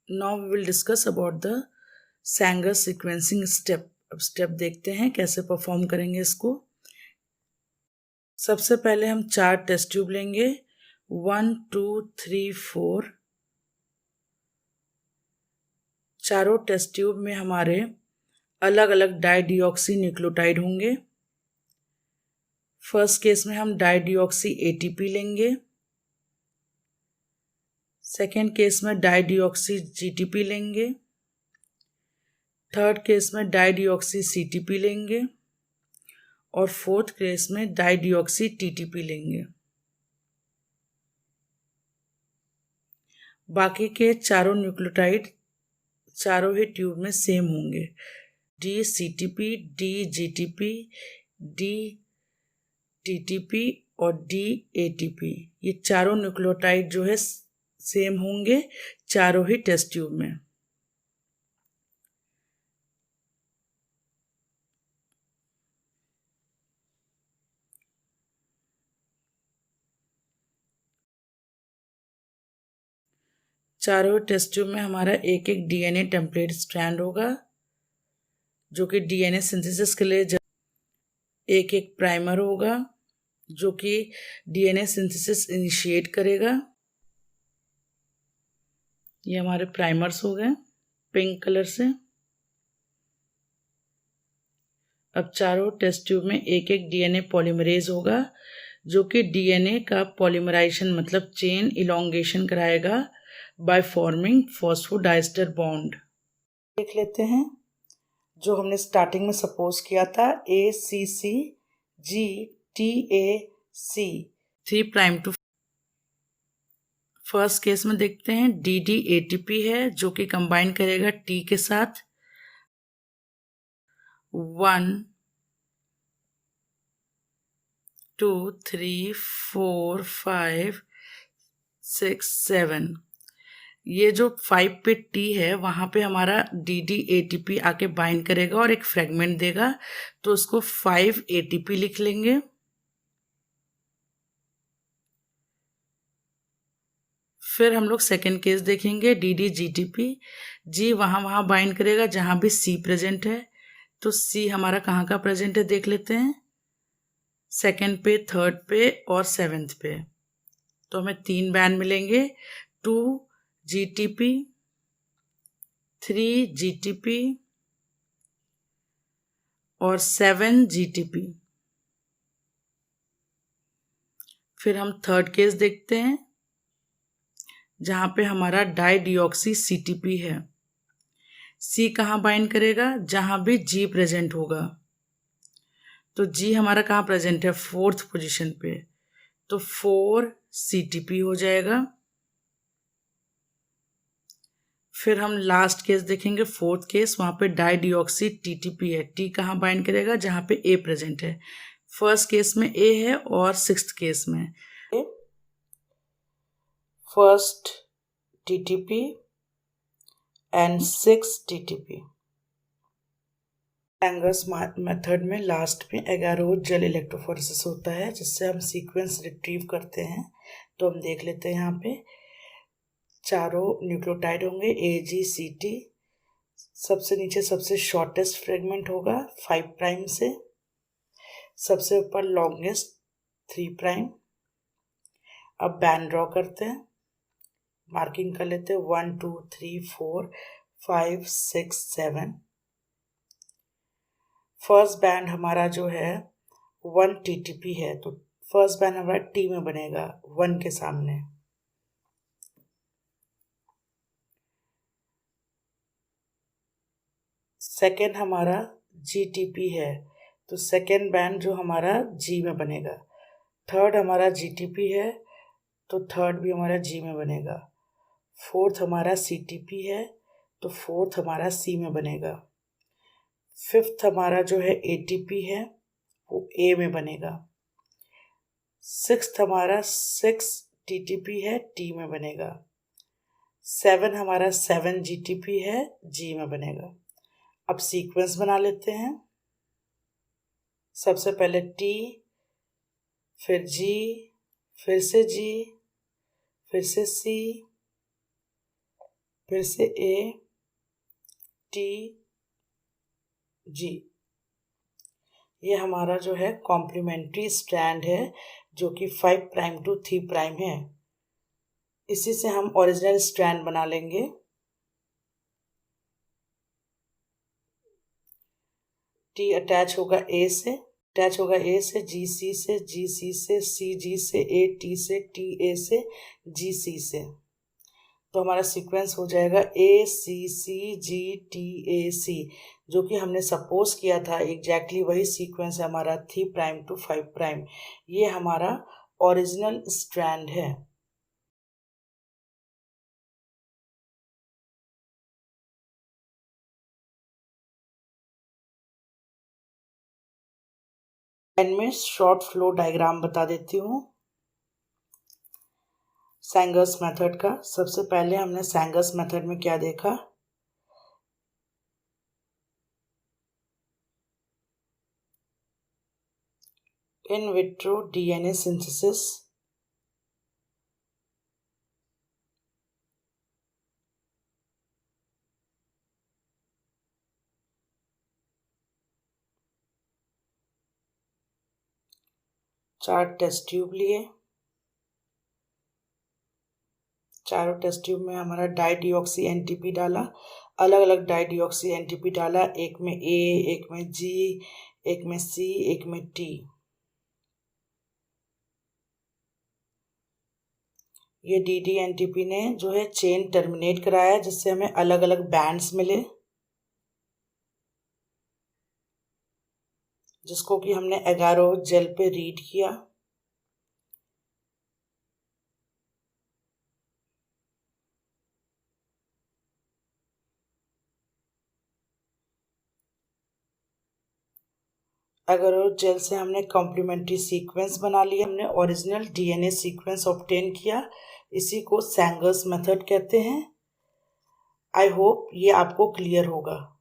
Now we will discuss about the Sanger sequencing step. अब step देखते हैं कैसे परफॉर्म करेंगे इसको। सबसे पहले हम 4 टेस्ट ट्यूब लेंगे, 1 2 3 4। चारों टेस्ट ट्यूब में हमारे अलग अलग डाइडिऑक्सी न्यूक्लियोटाइड होंगे। फर्स्ट केस में हम डाइडिऑक्सी एटीपी लेंगे, सेकेंड केस में डाइडिऑक्सी जीटीपी लेंगे, थर्ड केस में डाइडिऑक्सी सीटीपी लेंगे और फोर्थ केस में डाइडिऑक्सी टीटीपी लेंगे। बाकी के चारों न्यूक्लियोटाइड चारों ही ट्यूब में सेम होंगे, D CTP, D GTP, D TTP और डी एटीपी। ये चारों न्यूक्लियोटाइड जो है सेम होंगे चारों ही टेस्ट ट्यूब में। चारों टेस्ट ट्यूब में हमारा एक एक डीएनए टेम्पलेट स्ट्रैंड होगा जो कि डीएनए सिंथेसिस के लिए एक एक प्राइमर होगा जो कि डीएनए सिंथेसिस इनिशिएट करेगा। ये हमारे प्राइमर्स हो गए पिंक कलर से। अब चारों टेस्ट ट्यूब में एक एक डीएनए पॉलीमरेज होगा जो कि डीएनए का पॉलीमराइजेशन मतलब चेन इलोंगेशन कराएगा बाय फॉर्मिंग फॉस्फोडाइस्टर बॉन्ड। देख लेते हैं जो हमने स्टार्टिंग में सपोज किया था, ACC GTAC 3 prime two. First case में देखते हैं DDATP है जो कि कंबाइन करेगा T के साथ 1 2 3 4 5 6 7। ये जो 5 पे T है वहां पे हमारा DDATP आके बाइंड करेगा और एक फ्रेगमेंट देगा, तो उसको 5 ATP लिख लेंगे। फिर हम लोग सेकेंड केस देखेंगे DDGTP। G वहां बाइंड करेगा जहां भी C प्रेजेंट है, तो C हमारा कहाँ का प्रेजेंट है देख लेते हैं, सेकेंड पे, थर्ड पे और सेवेंथ पे। तो हमें 3 बैंड मिलेंगे, 2 GTP, 3 GTP और 7 GTP। फिर हम थर्ड केस देखते हैं जहां पे हमारा डाइडिऑक्सी CTP है। C कहाँ बाइंड करेगा, जहां भी G प्रेजेंट होगा, तो G हमारा कहाँ प्रेजेंट है, फोर्थ पोजीशन पे, तो 4 CTP हो जाएगा। फिर हम लास्ट केस देखेंगे फोर्थ केस, वहां पे डाइडिऑक्सी TTP है। T कहाँ बाइंड करेगा, जहां पे A प्रेजेंट है। फर्स्ट केस में A है और सिक्स्थ केस में first TTP and 6 TTP। Angers method में लास्ट में एगारोज जेल इलेक्ट्रोफोरेसिस होता है जिससे हम सीक्वेंस रिट्रीव करते हैं। तो हम देख लेते हैं यहाँ पे चारों न्यूक्लियोटाइड होंगे AGCT। सबसे नीचे सबसे शॉर्टेस्ट फ्रेगमेंट होगा 5 प्राइम से, सबसे ऊपर लॉन्गेस्ट 3 प्राइम। अब बैंड ड्रॉ करते हैं, मार्किंग कर लेते हैं 1 2 3 4 5 6 7। फर्स्ट बैंड हमारा जो है 1 TTP है, तो फर्स्ट बैंड हमारा T में बनेगा 1 के सामने। सेकेंड हमारा GTP है, तो सेकेंड बैंड जो हमारा G में बनेगा। थर्ड हमारा GTP है, तो थर्ड भी हमारा G में बनेगा। फोर्थ हमारा CTP है, तो फोर्थ हमारा C में बनेगा। फिफ्थ हमारा जो है ATP है वो A में बनेगा। सिक्स्थ हमारा 6 TTP है, T में बनेगा। 7 हमारा 7 GTP है, G में बनेगा। अब सीक्वेंस बना लेते हैं। सबसे पहले T, फिर G, फिर से G, फिर से C, फिर से A T G, ये हमारा जो है कॉम्प्लीमेंट्री स्ट्रैंड है जो कि 5 प्राइम टू 3 प्राइम है। इसी से हम ओरिजिनल स्ट्रैंड बना लेंगे। T अटैच होगा A से, GC से, GC से, CG से, AT से, TA से, GC से। तो हमारा सीक्वेंस हो जाएगा ACCGTAC, जो कि हमने सपोज किया था एग्जैक्टली वही सीक्वेंस है हमारा 3 प्राइम टू 5 प्राइम। ये हमारा ओरिजिनल स्ट्रैंड है। में शॉर्ट फ्लो डायग्राम बता देती हूँ सैंगर्स मेथड का। सबसे पहले हमने सैंगर्स मेथड में क्या देखा, इन विट्रो DNA सिंथेसिस, चार टेस्ट ट्यूब लिए, चारों टेस्ट ट्यूब में हमारा डाईडिऑक्सी NTP डाला, अलग अलग डाईडिऑक्सी NTP डाला, एक में A, एक में G, एक में C, एक में T। ये DD-NTP ने जो है चेन टर्मिनेट कराया जिससे हमें अलग अलग बैंड्स मिले, जिसको कि हमने एगारो जेल पे रीड किया। एगारो जेल से हमने कॉम्प्लीमेंट्री सीक्वेंस बना लिया, हमने ओरिजिनल DNA सीक्वेंस ऑब्टेन किया। इसी को सैंगर्स मेथड कहते हैं। आई होप ये आपको क्लियर होगा।